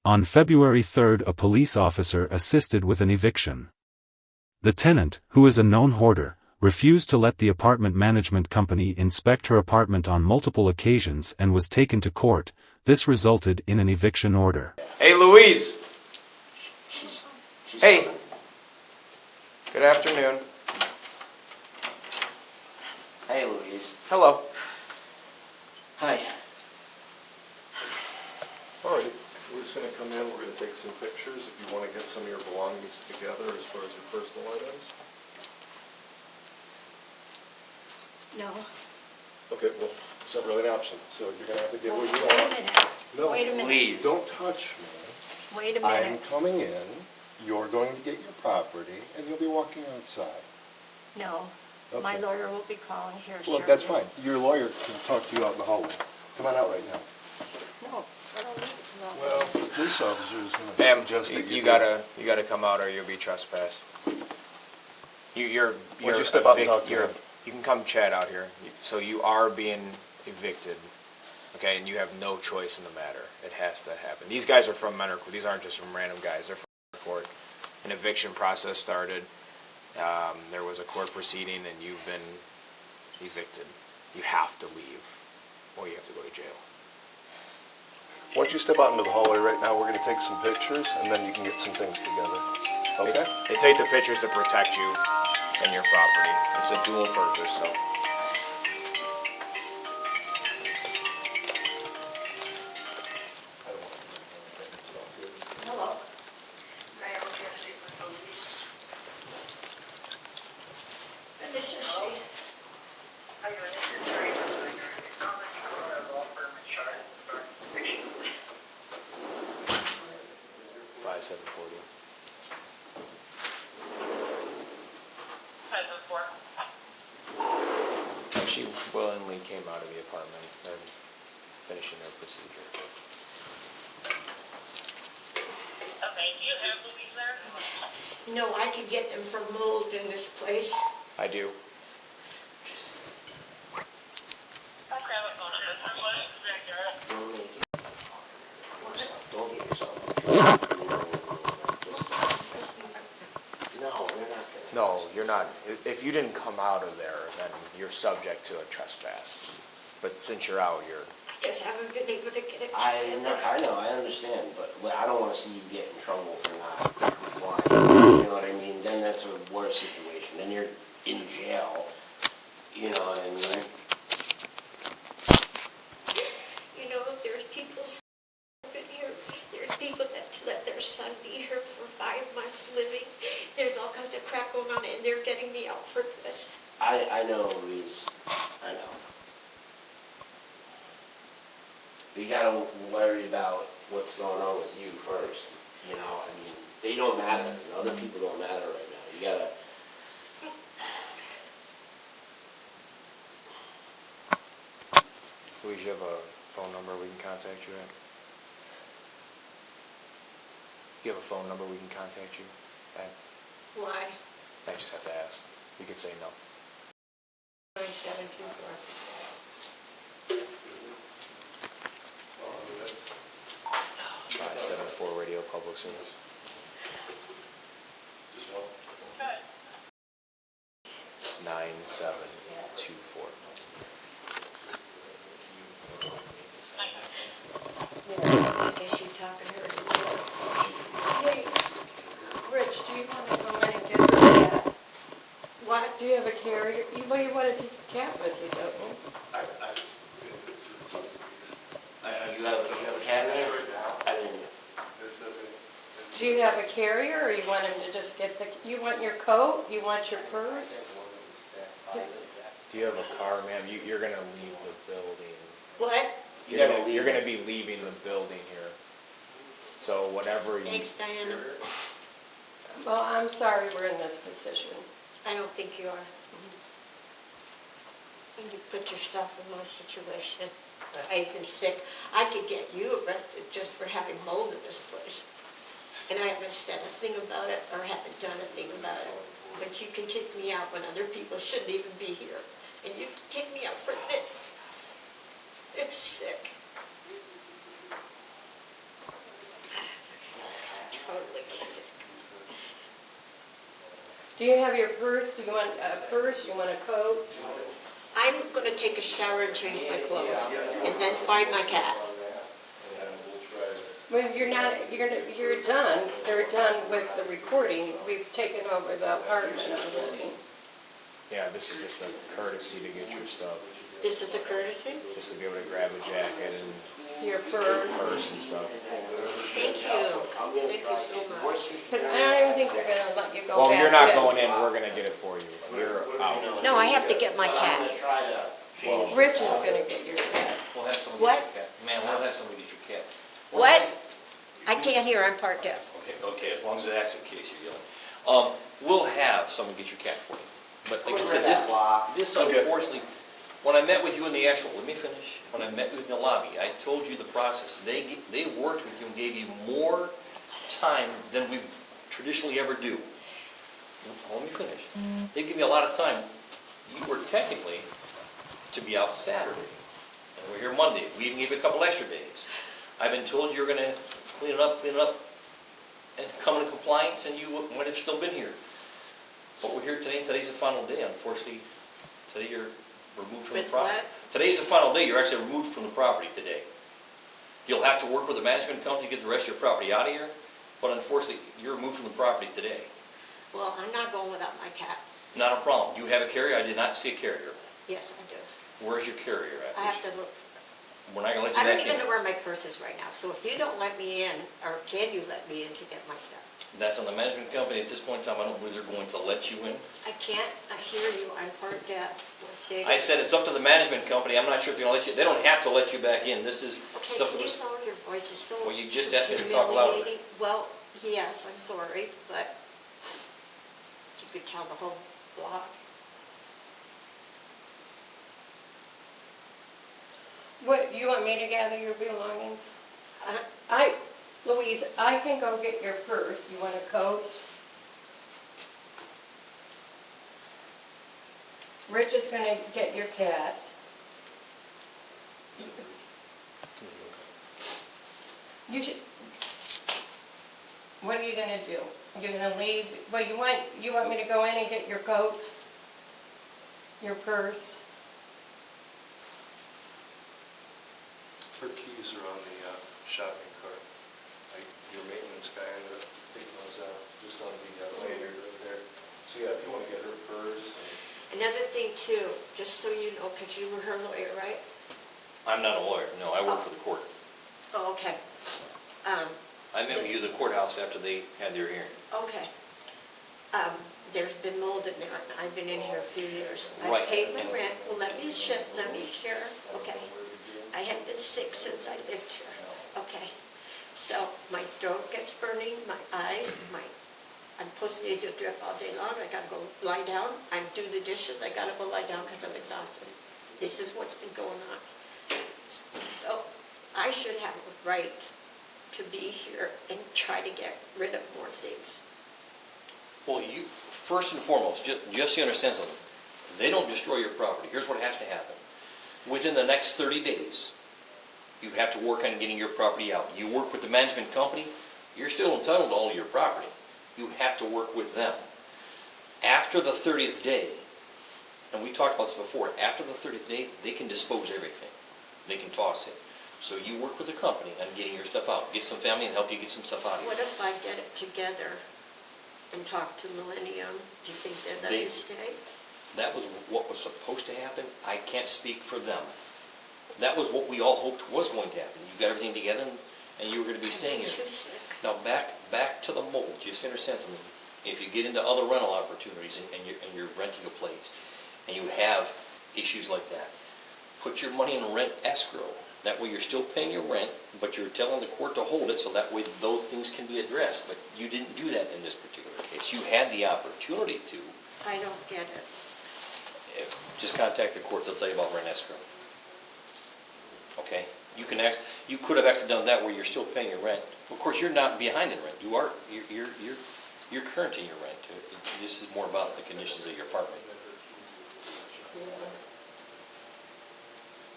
On February 3, a police officer assisted with an eviction. The tenant, who is a known hoarder, refused to let the apartment management company inspect her apartment on multiple occasions and was taken to court. This resulted in an eviction order. Hey, Louise! Hey! Good afternoon. Hey, Louise. Hello. Hi. Alright, we're just going to come in, we're going to take some pictures if you want to get some of your belongings together as far as your personal items. No. Okay, well, it's not really an option, so you're going to have to get what you Wait a want. minute. No, Wait a minute. please, don't touch me. Wait a I'm minute. coming in, you're going to get your property, and you'll be walking outside. No. Okay. My lawyer will be calling here Well, shortly. that's fine. Your lawyer can talk to you out in the hallway. Come on out right now. No, I don't need to come out. Well, the police officer is going to Ma'am, suggest that you do. gotta come out or you'll be trespassed. You're Why don't you step out and talk to him? You can come chat out here. So you are being evicted, okay, and you have no choice in the matter. It has to happen. These guys are from Menor Court. These aren't just from random guys. They're from Menor Court. An eviction process started. There was a court proceeding, and you've been evicted. You have to leave, or you have to go to jail. Why don't you step out into the hallway right now? We're going to take some pictures, and then you can get some things together. Okay? They take the pictures to protect you and your property. It's a dual purpose, so. Hello. May I request you with police? And this is she. Hi, this is Terry Singer. It sounds like you called our law firm in charge regarding eviction. 5740. She willingly came out of the apartment. They're finishing their procedure. Okay, do you have Louise there? No, I could get them from mold in this place. I do. I'll grab a phone number. What is the backyard? Don't get yourself. No, they're not gonna. No, you're not. If you didn't come out of there, then you're subject to a trespass. But since you're out, you're... I just haven't been able to get it I together. know, I understand, but I don't want to see you get in trouble for not complying. You know what I mean? Then that's a worse situation. Then you're in jail. You know what I mean? You know, there's people in here. There's people that let their son be here for 5 months living. There's all kinds of crap going on, and they're getting me out for this. I know, Louise. I know. You gotta worry about what's going on with you first. You know, I mean, they don't matter. Other people don't matter right now. You gotta. Louise, you have a phone number we can contact you at? Do you have a phone number we can contact you at? Why? I just have to ask. You could say no. 9724. 574 Radio Public Service. Just one. 9724. I guess you're talking to her. Hey, Rich, do you want to go in and get her cat? What? Do you have a carrier? You want to take your cat with you, don't you? You have a cat in there? I didn't. Do you have a carrier, or you want him to just get the, you want your coat, you want your purse? Do you have a car, ma'am? You're going to leave the building. What? You're going to be leaving the building here. So whatever you... Thanks, Diana. Well, I'm sorry we're in this position. I don't think you are. You put yourself in my situation. I've been sick. I could get you arrested just for having mold in this place. And I haven't said a thing about it or haven't done a thing about it. But you can kick me out when other people shouldn't even be here. And you can kick me out for this. It's sick. Do you have your purse? Do you want a purse? You want a coat? I'm gonna take a shower and change my clothes, and then find my cat. Well, you're not, you're done. They're done with the recording. We've taken over the apartment already. Yeah, this is just a courtesy to get your stuff, This is a courtesy? just to be able to grab a jacket and Your purse. purse and stuff. Thank you. Thank you so much. Because I don't even think they're gonna let you go back Well, you're not in. going in, we're gonna get it for you. You're out. No, I have to get my cat. Rich is gonna get your cat. We'll have somebody What? get your cat. Ma'am, we'll have somebody get your cat. What? I can't hear, I'm part deaf. Okay, as long as that's the case you're yelling. We'll have someone get your cat for you. But like I said, this unfortunately, when I met with you in the actual, let me finish. When I met with you in the lobby, I told you the process. They worked with you and gave you more time than we traditionally ever do. Let me finish. They give you a lot of time. You were technically to be out Saturday, and we're here Monday. We even gave you a couple extra days. I've been told you're gonna clean it up, and come into compliance, and you might have still been here. But we're here today, and today's the final day, unfortunately. Today you're removed from the With property. what? Today's the final day, you're actually removed from the property today. You'll have to work with the management company to get the rest of your property out of here, but unfortunately, you're removed from the property today. Well, I'm not going without my cat. Not a problem. You have a carrier? I did not see a carrier. Yes, I do. Where's your carrier at? I have to look. We're not gonna let you I don't back even in. know where my purse is right now, so if you don't let me in, or can you let me in to get my stuff? That's on the management company. At this point in time, I don't believe they're going to let you in. I can't, I hear you, I'm part deaf. Let's see. I said it's up to the management company. I'm not sure if they're gonna let you, they don't have to let you back in. This is Okay, stuff can that you was, lower your voice? It's so Well, you just asked me to talk louder. humiliating. Well, yes, I'm sorry, but you could tell the whole block. What, you want me to gather your belongings? Uh, Louise, I can go get your purse. You want a coat? Rich is gonna get your cat. You should, what are you gonna do? You're gonna leave, well, you want me to go in and get your coat? Your purse? Her keys are on the shopping cart. Your maintenance guy ended up taking those out, just on the lanyard right there. So yeah, if you want to get her purse. Another thing too, just so you know, because you were her lawyer, right? I'm not a lawyer. No, I work for the court. Oh, okay. I met with you at the courthouse after they had their hearing. Okay. There's been mold in there, and I've been in here a few years. I Right, paid my and- rent, well, let me share, okay. I have been sick since I lived here, okay. So my throat gets burning, my eyes, I'm postnasal drip all day long, I gotta go lie down, I do the dishes, I gotta go lie down because I'm exhausted. This is what's been going on. So I should have a right to be here and try to get rid of more things. Well, you, first and foremost, just so you understand something, they don't destroy your property. Here's what has to happen. Within the next 30 days, you have to work on getting your property out. You work with the management company, you're still entitled to all your property. You have to work with them. After the 30th day, and we talked about this before, after the 30th day, they can dispose everything. They can toss it. So you work with the company on getting your stuff out. Get some family and help you get some stuff out of What here. if I get it together and talk to Millennium? Do you think they'd let They- me stay? That was what was supposed to happen. I can't speak for them. That was what we all hoped was going to happen. You got everything together and you were going to be staying I'm here. too sick. Now back to the mold. Just understand something. If you get into other rental opportunities and you're renting a place and you have issues like that, put your money in rent escrow. That way you're still paying your rent, but you're telling the court to hold it so that way those things can be addressed. But you didn't do that in this particular case. You had the opportunity to. I don't get it. Just contact the court, they'll tell you about rent escrow. Okay? You could have actually done that where you're still paying your rent. Of course, you're not behind in rent. You're current in your rent. This is more about the conditions of your apartment.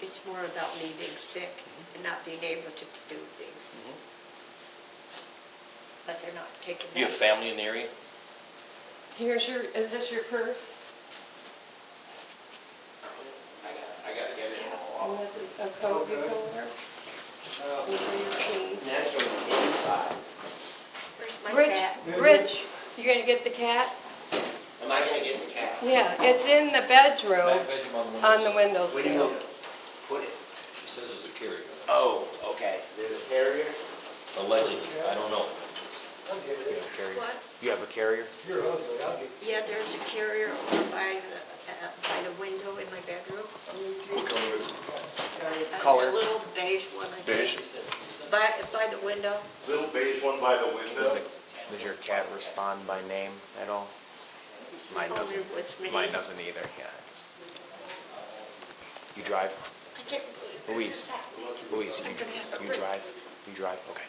It's more about me being sick and not being able to do things. But they're not taking that. Do you have family in the area? Is this your purse? I gotta get it all. And this is a coat you can wear? These are your And keys. that's from the inside. Where's my Rich, cat? Rich, you gonna get the cat? Am I gonna get the cat? Yeah, it's in the bedroom Back bedroom on the windowsill. Where do you put it? She says there's a carrier. Oh, okay. There's a carrier? Allegedly, I don't know. What? You have a carrier? Yeah, there's a carrier over by the window in my bedroom. What color is it? Color? A little beige one, I think. Beige? By the window. Little beige one by the window? Does your cat respond by name at all? Mine Only doesn't. with me. Mine doesn't either, yeah. You drive? I can't believe this Louise, is happening. Louise, I'm gonna have to you break. drive? You drive? Okay.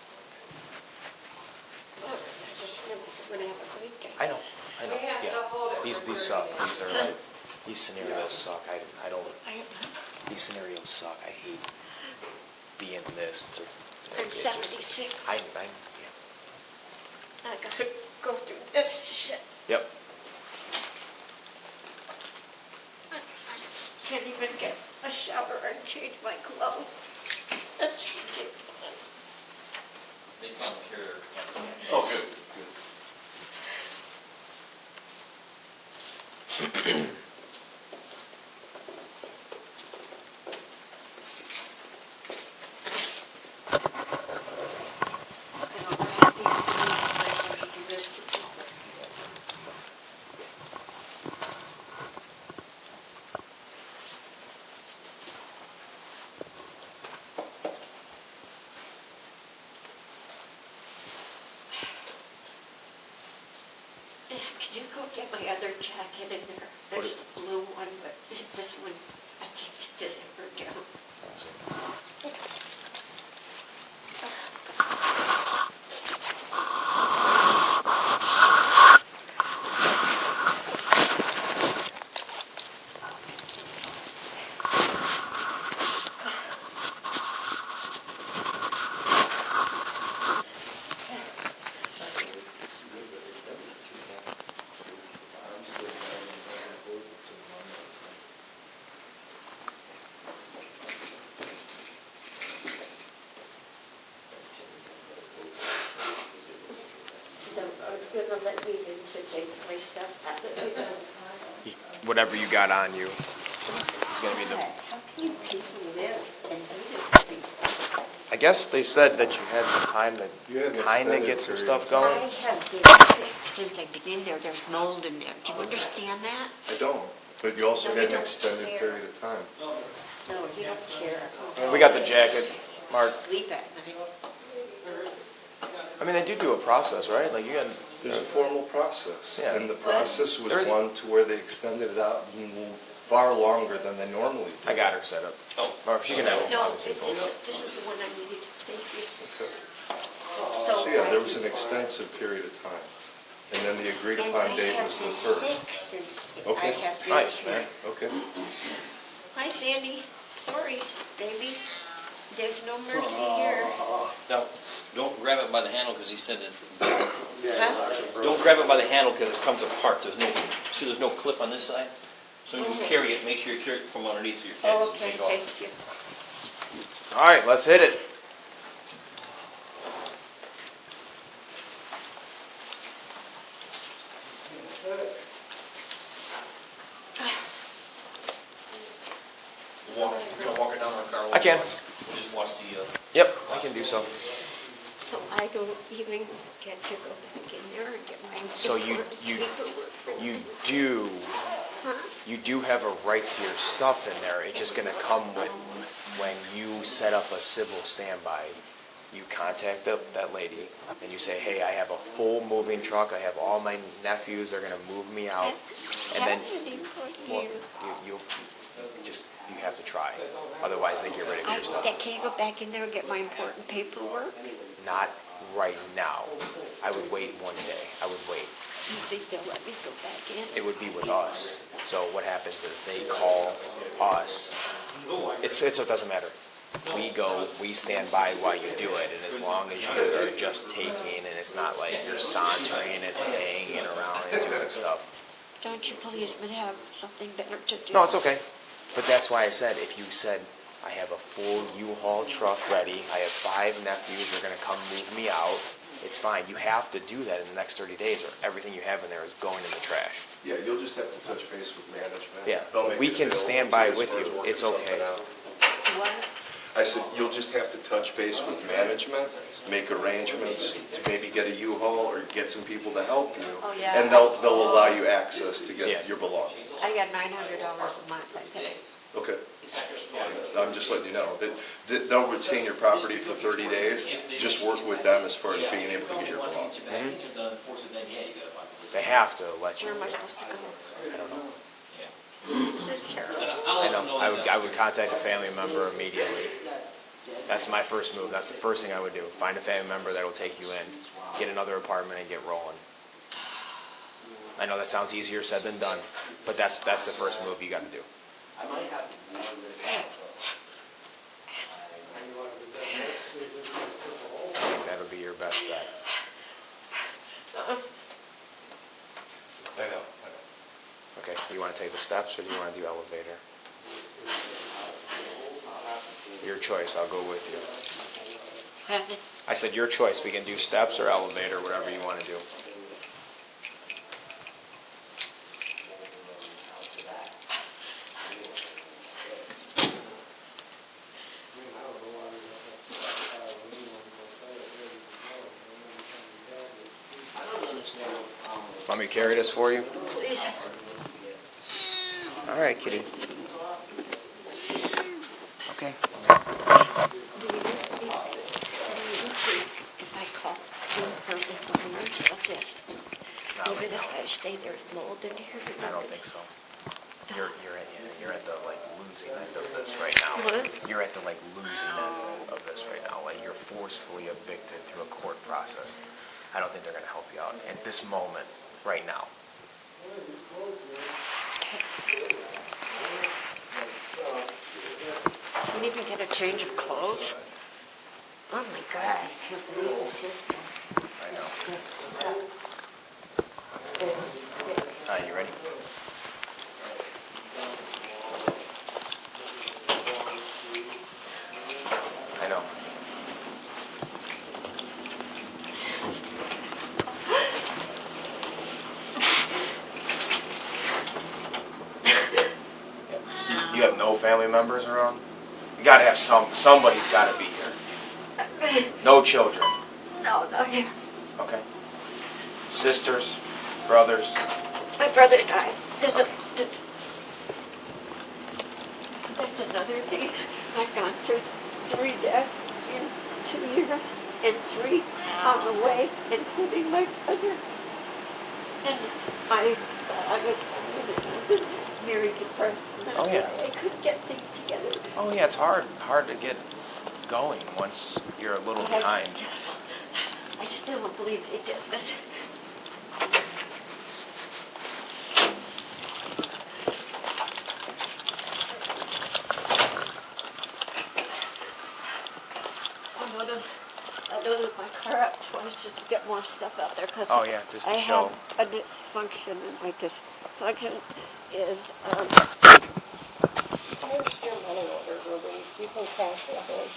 Look, I just knew we were gonna have a great day. I know, We have to yeah. hold it These for suck, 30 these are like, these scenarios suck, I don't, I- these scenarios suck, I hate being this. I'm 76. Yeah. I gotta go through this shit. Yep. I can't even get a shower and change my clothes. That's ridiculous. They found a carrier. Oh, good, good. I don't have the instinct to do this to people. Could you go get my other jacket in there? There's the blue one, but this one, I can't get this ever down. So are you gonna let me in to take my stuff out of here? Whatever you got on you is gonna be the, How can you people live and do this to people? I guess they said that you had some time to You had an kinda extended get some period. stuff I going. have been sick since I've been in there. There's mold in there. Do you understand that? I don't, but you also No, had you an don't extended care. period of time. No, you don't care. We got the jacket, Mark. Sleep at night. I mean, they do a process, right? Like you got, There's a formal process. Yeah. And the process was There is- one to where they extended it out far longer than they normally do. I got her set up. Oh, Mark, you can have it. No, obviously. this is the one I needed. Thank you. Okay. So So yeah, there was an extensive period of time. And then the agreed upon date was the And I have been first. sick since I Okay. have been Nice, here. man. Okay. Hi, Sandy. Sorry, baby. There's no mercy here. Now, don't grab it by the handle because he said it. Huh? Don't grab it by the handle because it comes apart. There's no clip on this side. So when you Okay. carry it, make sure you carry it from underneath your Oh, head. okay, Take it off. thank you. All right, let's hit it. You're gonna walk it down our car? I can. We'll just watch the, Yep, I can do so. So I don't even get to go back in there and get my So you do, you do have a right to your stuff in there. It's just gonna come with, when you set up a civil standby, you contact that lady and you say, hey, I have a full moving truck. I have all my nephews. They're gonna move me out. And then, well, you have to try. Otherwise, they get rid of your stuff. Can't go back in there and get my important paperwork? Not right now. I would wait one day. I would wait. You think they'll let me go back in? It would be with us. So what happens is they call us. It doesn't matter. We go, we stand by while you do it, and as long as you are just taking, and it's not like you're sauntering and hanging around and doing and stuff. Don't you policemen have something better to do? No, it's okay. But that's why I said, if you said, I have a full U-Haul truck ready, I have 5 nephews, they're gonna come move me out, it's fine. You have to do that in the next 30 days, or everything you have in there is going in the trash. Yeah, you'll just have to touch base with management. Yeah, They'll make we it can available stand to by you as with far as you. working It's okay. something out. What? I said, you'll just have to touch base with management, make arrangements to maybe get a U-Haul or get some people to help you. Oh, yeah. And they'll allow you access to Yeah. get your belongings. I got $900 a month, I pay. Okay. I'm just letting you know that they'll retain your property for 30 days. Just work with them as far as being able to get your belongings. They have to let you. Where am I supposed to go? I don't know. This is terrible. I know. I would contact a family member immediately. That's my first move. That's the first thing I would do. Find a family member that will take you in, get another apartment, and get rolling. I know that sounds easier said than done, but that's the first move you got to do. I might have to blow this out. I think that'll be your best bet. I know. Okay, you want to take the steps, or do you want to do elevator? Your choice. I'll go with you. I said your choice. We can do steps or elevator, whatever you want to do. I don't understand what the problem is. Want me to carry this for you? Please. All right, kitty. Okay. If I call information of this, even if I stay, there's mold in here. I don't think so. You're at the like losing end of this right now. What? You're at the like losing end of this right now. Like you're forcefully evicted through a court process. I don't think they're gonna help you out at this moment, right now. Can't even get a change of clothes. Oh my God, I can't believe the system. I know. It's sick. All right, you ready? I know. You have no family members around? You gotta have somebody's gotta be here. No children, No, not here. okay? Sisters, brothers, My brother died. That's another thing. I've gone through 3 deaths in 2 years and 3 on the way, including my brother. And I was very depressed. And Oh, yeah. I couldn't get things together. oh yeah, it's hard to get going once you're a little behind. I still don't believe they did this. I loaded my car up twice just to get more stuff out there because Oh, yeah, just to I show. have a dysfunction, and my dysfunction is oh, your money order, Ruby. You can cash it in.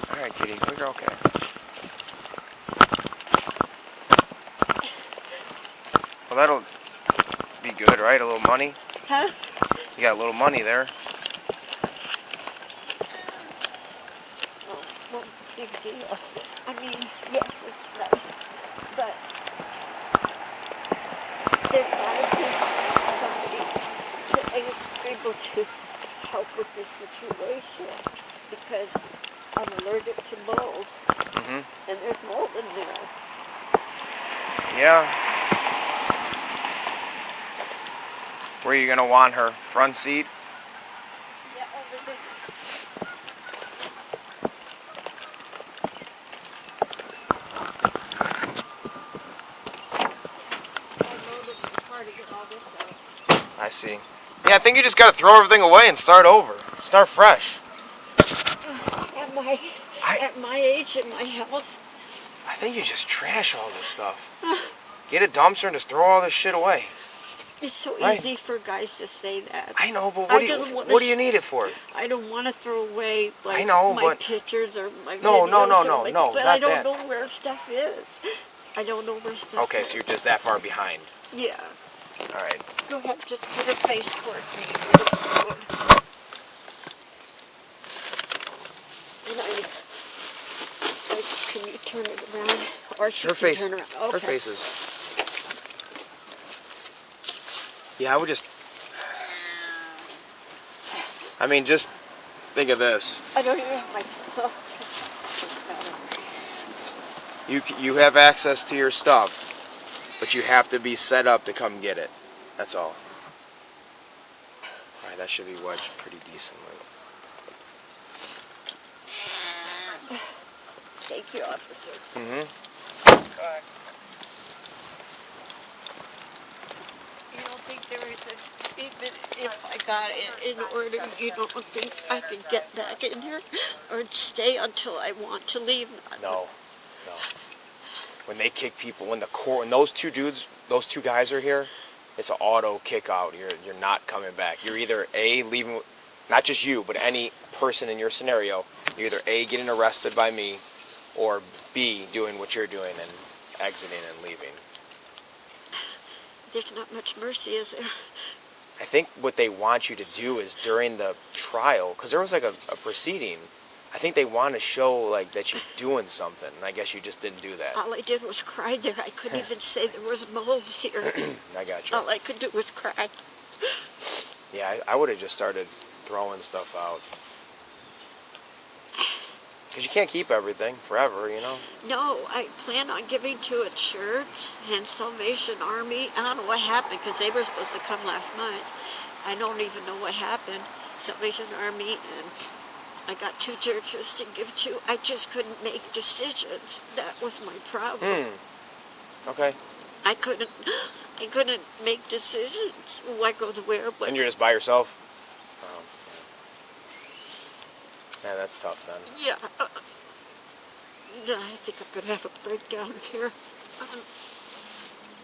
All right, kitty, we're okay. Well, that'll be good, right? A little money. Huh? You got a little money there. Oh, well, big deal. I mean, yes, it's nice, but there's got to be somebody able to help with this situation because I'm allergic to mold, and there's mold in there. Yeah. Where are you gonna want her? Front seat? Yeah, over there. I loaded the car to get all this out. I see. Yeah, I think you just gotta throw everything away and start over. Start fresh. Yeah, at my age and my health. I think you just trash all this stuff. Get a dumpster and just throw all this shit away. It's so Right. easy for guys to say that. I know, but I don't wanna what do you need it for? I don't want to throw away like I know, my but- pictures or my No, videos no, no, or no, my- no, But not I don't that. know where stuff is. I don't know where stuff Okay, is. so you're just that far behind. Yeah. All right. Go ahead, just put her face toward me. And can you turn it around? Or she Her can face. turn around. Okay. Her face is. Yeah, I would just. I mean, just think of this. I don't even have my You have access to your stuff, but you have to be set up to come get it. That's all. All right, that should be wedged pretty decently. Thank you, officer. Mm-hmm. You don't think there is even if I got it in order, you don't think I could get back in here or stay until I want to leave? No. When they kick people, when those two guys are here, it's an auto kick out. You're not coming back. You're either A, leaving, not just you, but any person in your scenario, you're either A, getting arrested by me, or B, doing what you're doing and exiting and leaving. There's not much mercy, is there? I think what they want you to do is during the trial, because there was like a proceeding, I think they want to show like that you're doing something, and I guess you just didn't do that. All I did was cry there. I couldn't even say there was mold here. I got you. All I could do was cry. Yeah, I would have just started throwing stuff out. Because you can't keep everything forever, you know? No, I plan on giving to a church and Salvation Army. I don't know what happened because they were supposed to come last month. I don't even know what happened. Salvation Army, and I got 2 churches to give to. I just couldn't make decisions. That was my problem. Okay. I couldn't make decisions. What goes where? But And you're just by yourself? Yeah, that's tough then. yeah, I think I'm gonna have a breakdown here.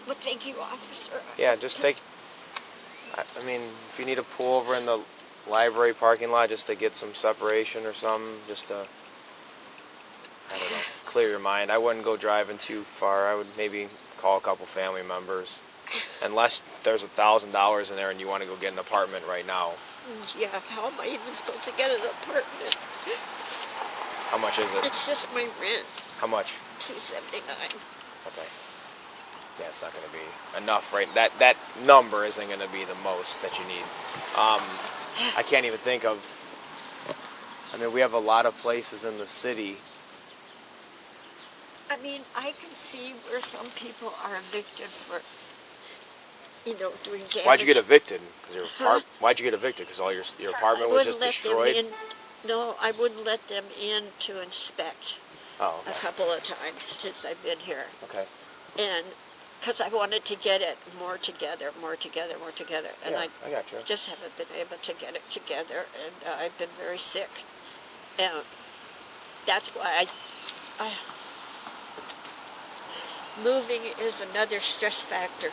But thank you, officer. Yeah, just take... I mean, if you need to pull over in the library parking lot just to get some separation or something, just to, I don't know, clear your mind. I wouldn't go driving too far. I would maybe call a couple family members. Unless there's $1,000 in there and you want to go get an apartment right now. Yeah, how am I even supposed to get an apartment? How much is it? It's just my rent, How much? $279. Okay. Yeah, it's not going to be enough, right? That number isn't going to be the most that you need. I can't even think of... I mean, we have a lot of places in the city. I mean, I can see where some people are evicted for, doing damage. Why'd you get evicted? Why'd you get evicted? Because all your apartment was just destroyed? No, I wouldn't let them in to inspect Oh, a okay. couple of times since I've been here. Okay. And because I wanted to get it more together. And Yeah, I got you. just haven't been able to get it together, and I've been very sick. And that's why moving is another stress factor.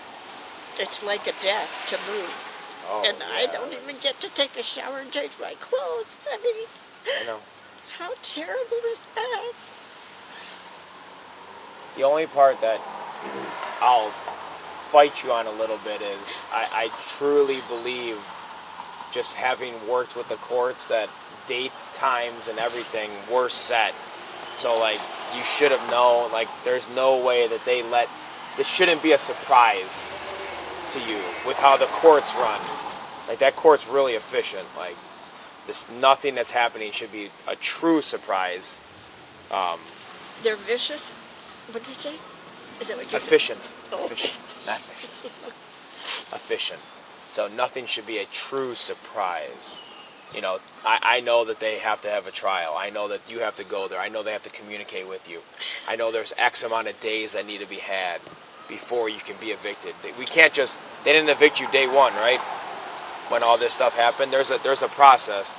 It's like a death to move. Oh, And I yeah. don't even get to take a shower and change my clothes. I mean, I know. how terrible is that? The only part that I'll fight you on a little bit is I truly believe, just having worked with the courts, that dates, times, and everything were set. So, like, you should have known, like, there's no way that this shouldn't be a surprise to you with how the courts run. Like, that court's really efficient. Like, nothing that's happening should be a true surprise. They're vicious? What did you say? Is that what you said? Efficient. Oh. Efficient. Not vicious. Efficient. So nothing should be a true surprise. I know that they have to have a trial. I know that you have to go there. I know they have to communicate with you. I know there's X amount of days that need to be had before you can be evicted. We can't just, they didn't evict you day one, right? When all this stuff happened, there's a process.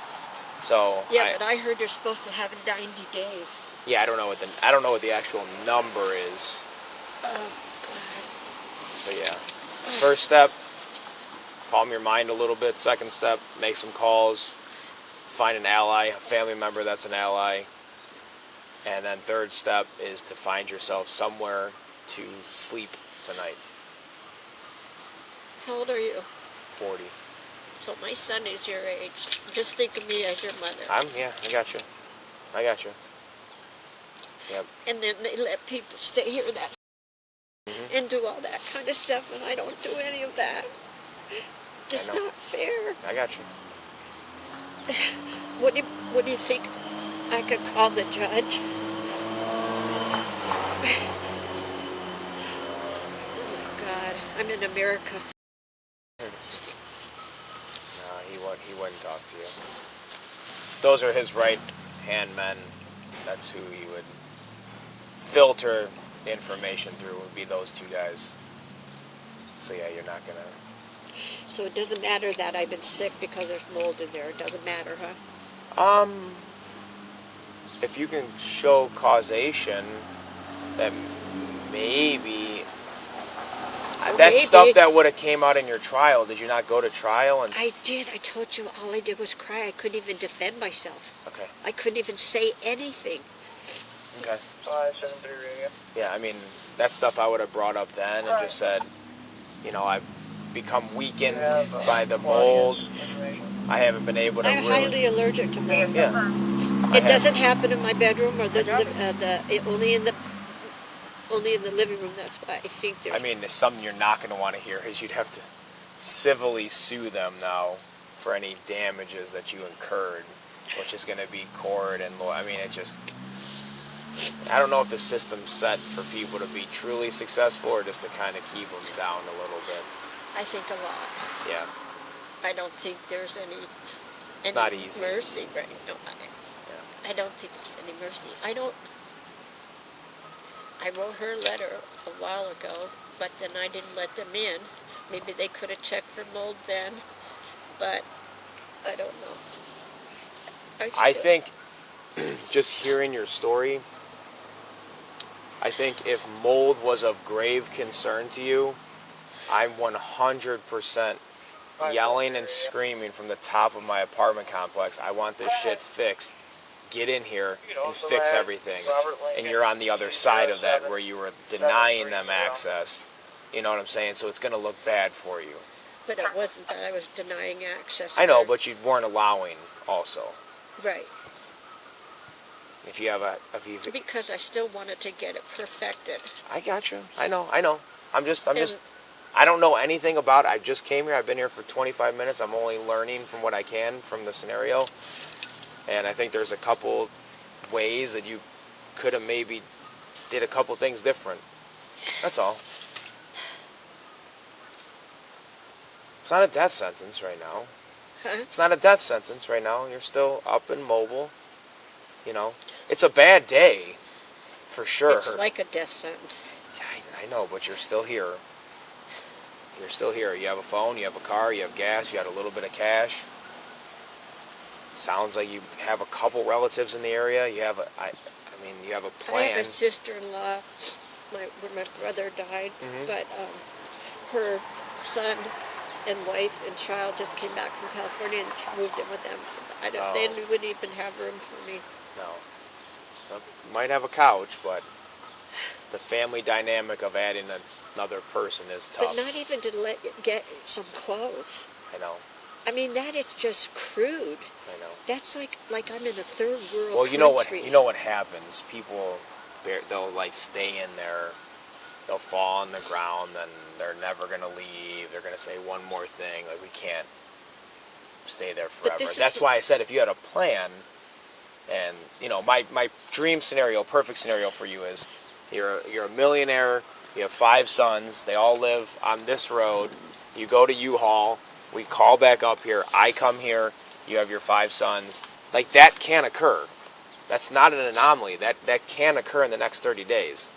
So Yeah, but I heard you're supposed to have it 90 days. yeah, I don't know what the actual number is. Oh, So yeah, first step, calm your mind a little bit. Second step, make some calls, find an ally, a family member that's an ally. And then third step is to find yourself somewhere to sleep tonight. how old are you? 40. So my son is your age. Just think of me as your mother. I got you. I got you. Yep. And then they let people stay here that and do all that kind of stuff, and I don't do any of that. It's know. not fair. I got you. What do you think? I could call the judge? Oh God, I'm in America. No, he wouldn't talk to you. Those are his right-hand men. That's who he would filter information through, would be those two guys. So yeah, you're not gonna... So it doesn't matter that I've been sick because there's mold in there. It doesn't matter, huh? If you can show causation, that maybe... That's maybe. stuff that would have came out in your trial. Did you not go to trial? And I did. I told you all I did was cry. I couldn't even defend myself. okay. I couldn't even say anything. Okay. 573 radio. Yeah, I mean, that stuff I would have brought up then and just said, you know, I've become weakened by the mold. I haven't been able to I'm highly allergic to mold. Yeah. It doesn't happen in my bedroom or only in the living room. That's why I think there's. I mean, it's something you're not going to want to hear is you'd have to civilly sue them now for any damages that you incurred, which is going to be court and law. I mean, it just... I don't know if the system's set for people to be truly successful or just to kind of keep them down a little bit. I think a lot. Yeah. I don't think there's any not easy. mercy right now. I don't think there's any mercy. I wrote her a letter a while ago, but then I didn't let them in. Maybe they could have checked for mold then, but I don't know. I think just hearing your story, I think if mold was of grave concern to you, I'm 100% yelling and screaming from the top of my apartment complex, I want this shit fixed. Get in here and fix everything. And you're on the other side of that where you were denying them access. You know what I'm saying? So it's going to look bad for you. But it wasn't that I was denying access. I know, but you weren't allowing also. Right. If you have Because I still wanted to get it perfected. I got you. I know. I don't know anything about it. I just came here. I've been here for 25 minutes. I'm only learning from what I can from the scenario. And I think there's a couple ways that you could have maybe did a couple things different. That's all. It's not a death sentence right now. Huh? It's not a death sentence right now. You're still up and mobile. You know, it's a bad day, for sure. It's like a death sentence. I know, but you're still here. You're still here. You have a phone, you have a car, you have gas, you got a little bit of cash. Sounds like you have a couple relatives in the area. You have you have a plan. I have a sister-in-law, where my brother died, but her son and wife and child just came back from California and she moved in with them. So they wouldn't even have room for me. No. Might have a couch, but the family dynamic of adding another person is tough. But not even to get some clothes. I know. I mean, that is just crude. I know. That's like I'm in a third world Well, country. you know what happens. People, they'll like stay in there. They'll fall on the ground, then they're never gonna leave. They're gonna say one more thing, like we can't stay there forever. That's why I said if you had a plan, and you know, my dream scenario, perfect scenario for you is you're a millionaire. You have 5 sons. They all live on this road. You go to U-Haul. We call back up here. I come here. You have your 5 sons. Like, that can occur. That's not an anomaly. That can occur in the next 30 days.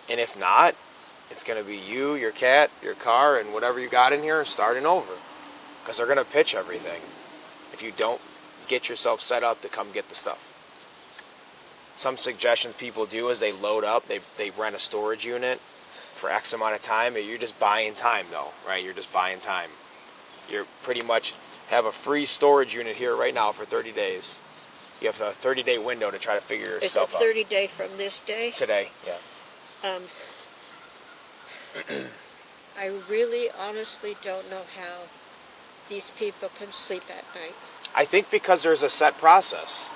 And if not, it's going to be you, your cat, your car, and whatever you got in here starting over. Because they're going to pitch everything. if you don't get yourself set up to come get the stuff. Some suggestions people do is they load up, they rent a storage unit for X amount of time, and you're just buying time though, right? You're just buying time. You're pretty much have a free storage unit here right now for 30 days. You have a 30-day window to try to figure your Is it stuff out. 30 day from this day? Today, yeah. I really honestly don't know how these people can sleep at night. I think because there's a set process.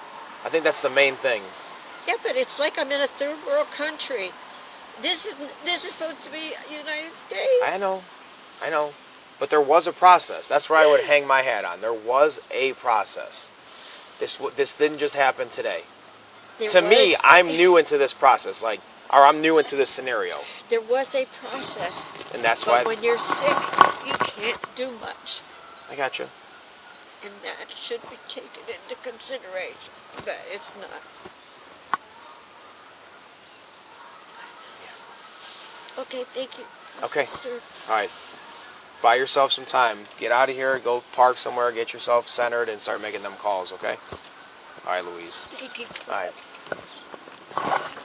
I think that's the main thing. Yeah, but it's like I'm in a third world country. This is supposed to be United States. I know. But there was a process. That's where I would hang my hat on. There was a process. This didn't just happen today. To me, I'm new into this process. Or I'm new into this scenario. There was a process. And that's but why. when you're sick, you can't do much. I got you. And that should be taken into consideration. But it's not. Okay, thank you. Okay. Sir. All right. Buy yourself some time. Get out of here, go park somewhere, get yourself centered, and start making them calls, okay? All right, Louise. Thank you. All right.